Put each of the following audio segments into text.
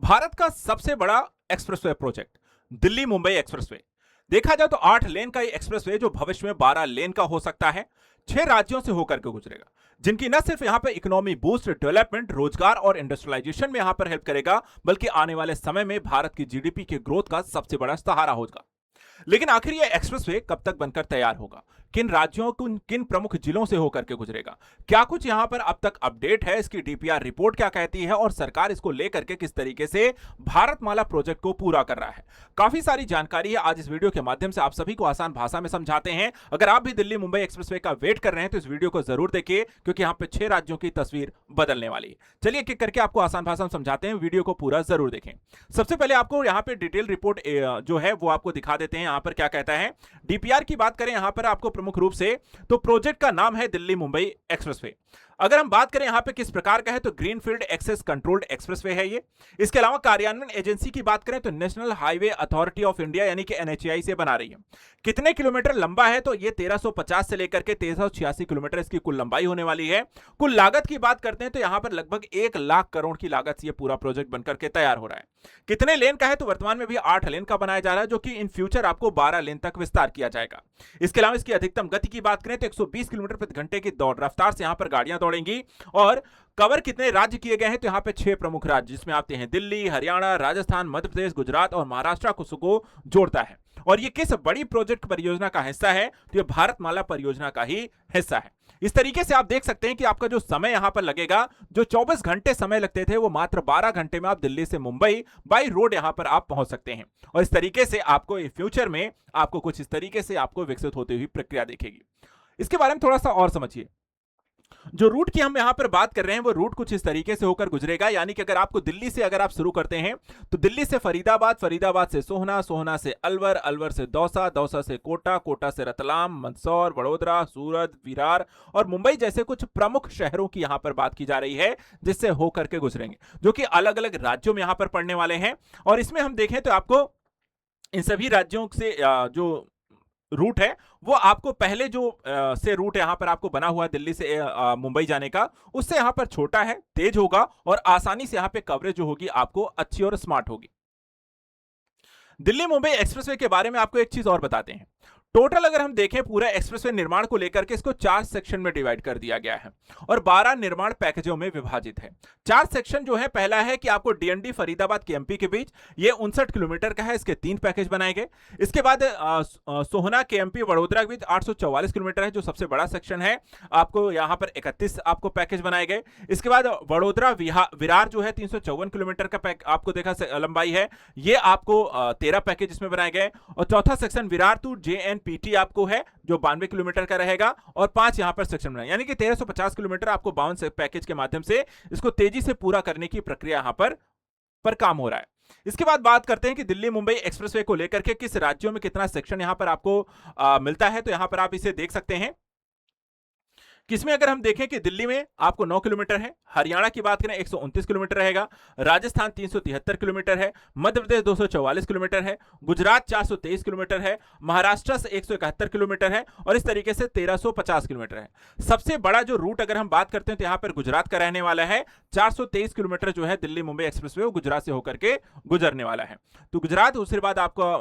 भारत का सबसे बड़ा expressway project Delhi Mumbai expressway. देखा जाए तो 8 लेन का ये एक्सप्रेसवे जो भविष्य में 12 लेन का हो सकता है, 6 राज्यों से होकर के गुजरेगा, जिनकी न सिर्फ यहां पर इकोनॉमी बूस्ट, डेवलपमेंट, रोजगार और इंडस्ट्रियलाइजेशन में यहां पर हेल्प करेगा, बल्कि आने वाले समय में भारत की जीडीपी के ग्रोथ का सबसे बड़ा सहारा होगा। लेकिन आखिर यह एक्सप्रेसवे कब तक बनकर तैयार होगा, किन राज्यों को किन प्रमुख जिलों से होकर के गुजरेगा, क्या कुछ यहां पर अब तक अपडेट है, इसकी डीपीआर रिपोर्ट क्या कहती है और सरकार इसको लेकर के किस तरीके से भारतमाला प्रोजेक्ट को पूरा कर रहा है। काफी सारी जानकारी है, आज इस वीडियो के माध्यम से आप सभी को आसान भाषा में समझाते हैं। अगर आप भी दिल्ली मुंबई एक्सप्रेसवे का वेट कर रहे हैं तो इस वीडियो को जरूर देखिए, क्योंकि यहां पे 6 राज्यों की तस्वीर बदलने वाली है। चलिए एक एक करके आपको आसान भाषा में समझाते हैं, वीडियो को पूरा जरूर देखें। सबसे पहले आपको यहां पे डिटेल रिपोर्ट जो है वो आपको दिखा देते हैं, यहां पर क्या कहता है। डीपीआर की बात करें यहां पर आपको प्रमुख रूप से, तो प्रोजेक्ट का नाम है दिल्ली मुंबई एक्सप्रेसवे। अगर हम बात करें यहां पे किस प्रकार का है, तो ग्रीनफील्ड एक्सेस कंट्रोल्ड एक्सप्रेसवे है ये। इसके अलावा कार्यान्वयन एजेंसी की बात करें तो national highway authority of India यानी कि एनएचएआई से बना रही है। कितने किलोमीटर लंबा है, तो ये 1350 से लेकर के 1386 किलोमीटर इसकी कुल लंबाई होने वाली है। कुल लागत की बात करते हैं तो यहां पर लगभग 1 लाख करोड़ की लागत से ये पूरा प्रोजेक्ट बनकर के तैयार हो रहा है। कितने लेन का है, तो वर्तमान में भी 8 लेन का बनाया जा रहा है, जो कि इन फ्यूचर आपको 12 लेन तक विस्तार किया जाएगा। इसके अलावा इसकी अधिकतम गति की बात करें तो 120 किलोमीटर प्रति घंटे की दौड़ रफ्तार से यहां पर गाड़ियां दौड़ेंगी। और कवर कितने राज्य किए गए हैं, तो यहां पे 6 प्रमुख राज्य, जिसमें आते हैं दिल्ली, हरियाणा, राजस्थान, मध्य प्रदेश, गुजरात और महाराष्ट्र को जोड़ता है। और ये किस बड़ी प्रोजेक्ट परियोजना का हिस्सा है, तो ये भारतमाला परियोजना का ही हिस्सा है। इस तरीके से आप देख सकते हैं कि आपका जो समय यहां पर लगेगा, जो 24 घंटे समय लगते थे, वो मात्र 12 घंटे में आप दिल्ली से मुंबई बाई रोड यहां पर आप पहुंच सकते हैं। और इस तरीके से आपको फ्यूचर में आपको कुछ इस तरीके से आपको विकसित होती हुई प्रक्रिया दिखेगी। इसके बारे में थोड़ा सा और समझिए। जो रूट की हम यहां पर बात कर रहे हैं, वो रूट कुछ इस तरीके से होकर गुजरेगा, यानी कि अगर आपको दिल्ली से अगर आप शुरू करते हैं, तो दिल्ली से फरीदाबाद, फरीदाबाद से सोहना, सोहना से अलवर, अलवर से दौसा, दौसा से कोटा, कोटा से रतलाम, मंदसौर, वडोदरा, सूरत, विरार और मुंबई जैसे कुछ प्रमुख शहरों की यहां पर बात की जा रही है, जिससे होकर के गुजरेंगे, जो कि अलग अलग राज्यों में यहां पर पड़ने वाले हैं। और इसमें हम देखें तो आपको इन सभी राज्यों से जो रूट है, वो आपको पहले जो से रूट यहां पर आपको बना हुआ है दिल्ली से मुंबई जाने का, उससे यहां पर छोटा है, तेज होगा और आसानी से यहां पे कवरेज जो होगी आपको अच्छी और स्मार्ट होगी। दिल्ली मुंबई एक्सप्रेसवे के बारे में आपको एक चीज और बताते हैं। टोटल अगर हम देखें पूरा एक्सप्रेसवे निर्माण को लेकर के, इसको 4 सेक्शन में डिवाइड कर दिया गया है और 12 निर्माण पैकेजों में विभाजित है। 4 सेक्शन जो है, पहला है कि आपको डीएनडी फरीदाबाद केएमपी के बीच, ये 59 किलोमीटर का है, इसके 3 पैकेज बनाए गए। इसके बाद सोहना केएमपी वडोदरा के बीच 844 किलोमीटर है, जो सबसे बड़ा सेक्शन है, आपको यहां पर 31 आपको पैकेज बनाए गए। इसके बाद वडोदरा विरार जो है 354 किलोमीटर का आपको देखा लंबाई है, ये आपको 13 पैकेज इसमें बनाए गए। और चौथा सेक्शन विरार टू जेएनपीटी आपको है, जो 92 किलोमीटर का रहेगा और 5 यहां पर सेक्शन बनाए, यानी कि 1350 किलोमीटर आपको 52 पैकेज के माध्यम से इसको तेजी से पूरा करने की प्रक्रिया यहां पर काम हो रहा है। इसके बाद बात करते हैं कि दिल्ली मुंबई एक्सप्रेसवे को लेकर के किस राज्यों में कितना सेक्शन यहां पर आपको मिलता है, तो यहां पर आप इसे देख सकते हैं। किसमें अगर हम देखें कि दिल्ली में आपको 9 किलोमीटर है, हरियाणा की बात करें 129 किलोमीटर रहेगा, राजस्थान 373 किलोमीटर है, मध्य प्रदेश 244 किलोमीटर है, गुजरात 423 किलोमीटर है, महाराष्ट्र से 171 किलोमीटर है और इस तरीके से 1350 किलोमीटर है। सबसे बड़ा जो रूट अगर हम बात करते हैं तो यहां पर गुजरात का रहने वाला है। 423 किलोमीटर जो है दिल्ली मुंबई एक्सप्रेसवे, वो गुजरात से होकर के गुजरने वाला है। तो गुजरात, उसके बाद आपको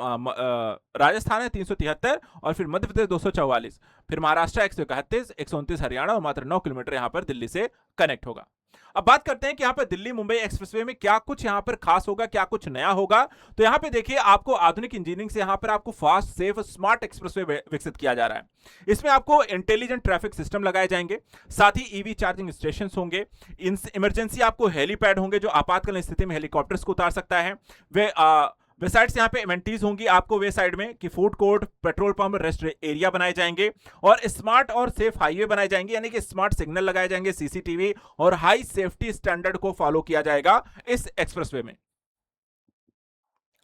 राजस्थान है 373 और फिर मध्य प्रदेश 244, फिर महाराष्ट्र 131, 129 हरियाणा और मात्र 9 किलोमीटर यहां पर दिल्ली से कनेक्ट होगा। अब बात करते हैं कि यहां पर दिल्ली मुंबई एक्सप्रेसवे में क्या कुछ यहां पर खास होगा, क्या कुछ नया होगा। तो यहां पे देखिए, आपको आधुनिक इंजीनियरिंग से यहां पर आपको फास्ट, सेफ, स्मार्ट एक्सप्रेसवे विकसित किया जा रहा है। इसमें आपको इंटेलिजेंट ट्रैफिक सिस्टम लगाए जाएंगे, साथ ही ईवी चार्जिंग स्टेशन होंगे, इमरजेंसी आपको हेलीपैड होंगे, जो आपातकालीन स्थिति में हेलीकॉप्टर्स को उतार सकता है। वे वे साइड्स यहाँ पे एमेनिटीज होंगी आपको वे साइड में, कि food court, petrol pump, rest area बनाए जाएंगे और स्मार्ट और सेफ हाईवे बनाए जाएंगे, यानी कि स्मार्ट सिग्नल लगाए जाएंगे, सीसीटीवी और हाई सेफ्टी स्टैंडर्ड को फॉलो किया जाएगा इस एक्सप्रेसवे में।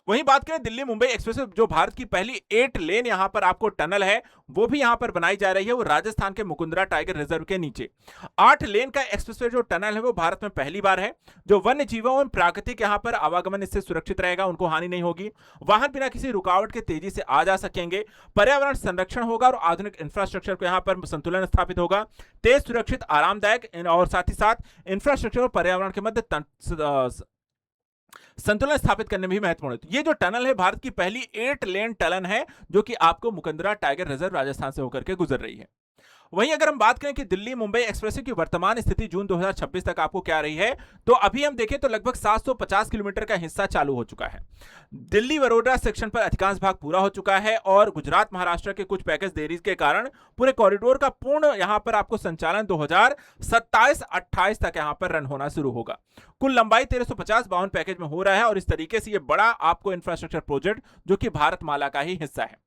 वहीं बात करें दिल्ली मुंबई एक्सप्रेसवे, जो भारत की पहली 8 लेन यहां पर आपको टनल है, वो भी यहां पर बनाई जा रही है, वो राजस्थान के मुकुंदरा टाइगर रिजर्व के नीचे। 8 लेन का एक्सप्रेसवे जो टनल है, वो भारत में पहली बार है। जो वन्य जीवों और प्राकृतिक यहां पर आवागमन इससे सुरक्षित रहेगा, उनको हानि नहीं होगी, वाहन बिना किसी रुकावट के तेजी से आ जा सकेंगे, पर्यावरण संरक्षण होगा और आधुनिक इंफ्रास्ट्रक्चर को यहां पर संतुलन स्थापित होगा, तेज, सुरक्षित, आरामदायक और साथ ही साथ इंफ्रास्ट्रक्चर और पर्यावरण के मध्य संतुलन स्थापित करने में भी महत्वपूर्ण है। तो ये जो टनल है भारत की पहली 8 लेन टनल है जो कि आपको मुकंदरा टाइगर रिजर्व राजस्थान से होकर के गुजर रही है। वहीं अगर हम बात करें कि दिल्ली मुंबई एक्सप्रेसवे की वर्तमान स्थिति जून 2026 तक आपको क्या रही है, तो अभी हम देखें तो लगभग 750 किलोमीटर का हिस्सा चालू हो चुका है। दिल्ली वडोदरा सेक्शन पर अधिकांश भाग पूरा हो चुका है और गुजरात महाराष्ट्र के कुछ पैकेज देरी के कारण पूरे कॉरिडोर का पूर्ण यहां पर आपको संचालन 2027-28 तक यहां पर रन होना शुरू होगा। कुल लंबाई 1350 52 पैकेज में हो रहा है और इस तरीके से यह बड़ा आपको इंफ्रास्ट्रक्चर प्रोजेक्ट जो कि भारतमाला का ही हिस्सा है।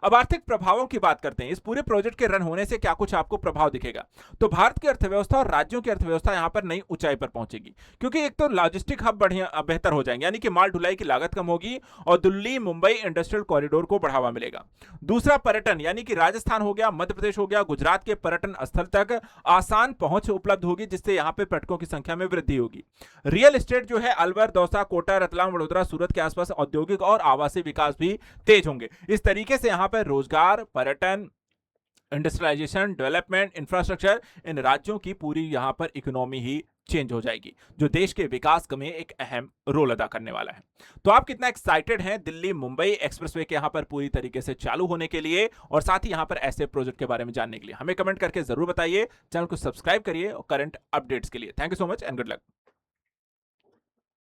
अब आर्थिक प्रभावों की बात करते हैं। इस पूरे प्रोजेक्ट के रन होने से क्या कुछ आपको प्रभाव दिखेगा, तो भारत की अर्थव्यवस्था और राज्यों की अर्थव्यवस्था यहां पर नई ऊंचाई पर पहुंचेगी, क्योंकि एक तो लॉजिस्टिक हब बढ़िया बेहतर हो जाएंगे, यानी कि माल ढुलाई की लागत कम होगी और दिल्ली मुंबई इंडस्ट्रियल कॉरिडोर को बढ़ावा मिलेगा। दूसरा, पर्यटन, यानी कि राजस्थान हो गया, मध्य प्रदेश हो गया, गुजरात के पर्यटन स्थल तक आसान पहुंच उपलब्ध होगी, जिससे यहां पर पर्यटकों की संख्या में वृद्धि होगी। रियल एस्टेट जो है अलवर, दौसा, कोटा, रतलाम, वडोदरा, सूरत के आसपास औद्योगिक और आवासीय विकास भी तेज होंगे। इस तरीके से यहां पर रोजगार, पर्यटन, इंडस्ट्रियलाइजेशन, डेवलपमेंट, इंफ्रास्ट्रक्चर, इन राज्यों की पूरी यहां पर इकोनॉमी ही चेंज हो जाएगी, जो देश के विकास में एक अहम रोल अदा करने वाला है। तो आप कितना एक्साइटेड हैं दिल्ली मुंबई एक्सप्रेसवे के यहां पर पूरी तरीके से चालू होने के लिए और साथ ही यहां पर ऐसे प्रोजेक्ट के बारे में जानने के लिए हमें कमेंट करके जरूर बताइए। चैनल को सब्सक्राइब करिए और करंट अपडेट्स के लिए। Thank you so much and good luck.